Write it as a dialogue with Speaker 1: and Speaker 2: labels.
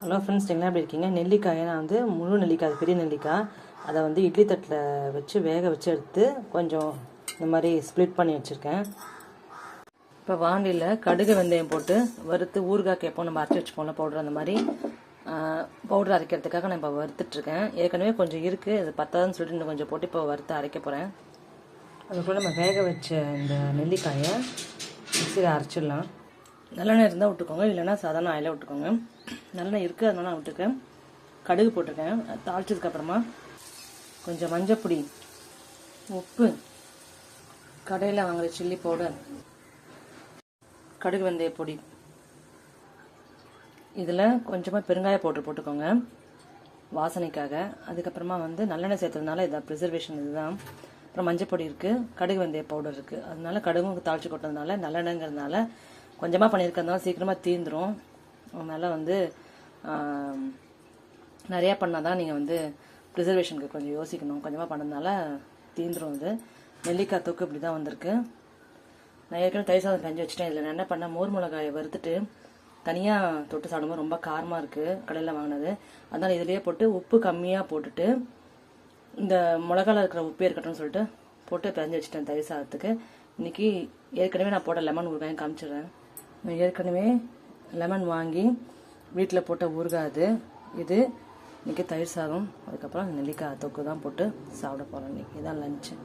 Speaker 1: Hello friends, எல்லாம் எப்படி இருக்கீங்க? நெல்லிக்காயை நான் வந்து முழு நெல்லிக்காய், அது பெரிய நெல்லிக்காய், அதை வந்து இட்லி தட்டில் வச்சு வேக வச்சு எடுத்து கொஞ்சம் இந்த மாதிரி ஸ்ப்ளிட் பண்ணி வச்சுருக்கேன். இப்போ வாண்டியில் கடுகு வெந்தயம் போட்டு வறுத்து ஊறுகாய்க்கு எப்போ நம்ம அரைச்சி வச்சுப்போம்ல பவுடர், அந்த மாதிரி பவுடர் அரைக்கிறதுக்காக நான் இப்போ வறுத்துட்ருக்கேன். ஏற்கனவே கொஞ்சம் இருக்குது, அது பத்தாதுன்னு சொல்லிட்டு இன்னும் கொஞ்சம் போட்டு இப்போ வறுத்து அரைக்க போகிறேன். அதுக்குள்ளே நம்ம வேக வச்ச இந்த நெல்லிக்காயை மிக்சியில் அரைச்சிடலாம். நல்லெண்ணெய் இருந்தால் விட்டுக்கோங்க, இல்லைன்னா சாதாரண ஆயிலே விட்டுக்கோங்க. நல்லெண்ணெய் இருக்குது, அதனால நான் விட்டுருக்கேன். கடுகு போட்டிருக்கேன். தாளிச்சதுக்கப்புறமா கொஞ்சம் மஞ்சப்பொடி, உப்பு, கடையில் வாங்குகிற சில்லி பவுடர், கடுகு வெந்தய பொடி, இதில் கொஞ்சமாக பெருங்காய பவுடர் போட்டுக்கோங்க வாசனைக்காக. அதுக்கப்புறமா வந்து நல்லெண்ணெய் சேர்த்ததுனால இதான் ப்ரிசர்வேஷன், இதுதான். அப்புறம் மஞ்சப்பொடி இருக்குது, கடுகு வெந்தய பவுடர் இருக்குது. அதனால கடுகும் தாளித்து கொட்டதுனால நல்லெண்ணெய்ங்கிறதுனால கொஞ்சமாக பண்ணியிருக்கிறதுனால சீக்கிரமாக தீந்துடும். அதனால் வந்து நிறையா பண்ணால் தான் நீங்கள் வந்து ப்ரிசர்வேஷனுக்கு கொஞ்சம் யோசிக்கணும். கொஞ்சமாக பண்ணதுனால தீந்துடும். இது நெல்லிக்காய் தொக்கு இப்படி தான் வந்திருக்கு. நான் ஏற்கனவே தயிர் சாதம் கஞ்சி வச்சுட்டேன். இதில் நான் என்ன பண்ணேன், மோர் மிளகாயை வறுத்துட்டு தனியாக தொட்டு சாப்பிடும்போது ரொம்ப காரமாக இருக்குது கடையில் வாங்கினது. அதனால் இதிலேயே போட்டு உப்பு கம்மியாக போட்டுட்டு, இந்த மிளகாவில் இருக்கிற உப்பே இருக்கட்டும்னு சொல்லிட்டு போட்டு பிறஞ்சு வச்சுட்டேன் தயிர் சாதத்துக்கு. இன்றைக்கி ஏற்கனவே நான் போட்ட லெமன் ஊறுகாயும் காமிச்சிடுறேன். நான் ஏற்கனவே லெமன் வாங்கி வீட்டில் போட்ட ஊறுகாய் இது இன்றைக்கி தயிர் சாதம், அதுக்கப்புறம் நெல்லிக்காய் தொக்கு தான் போட்டு சாப்பிட போகிறேன். இன்றைக்கி இதான் லஞ்சு.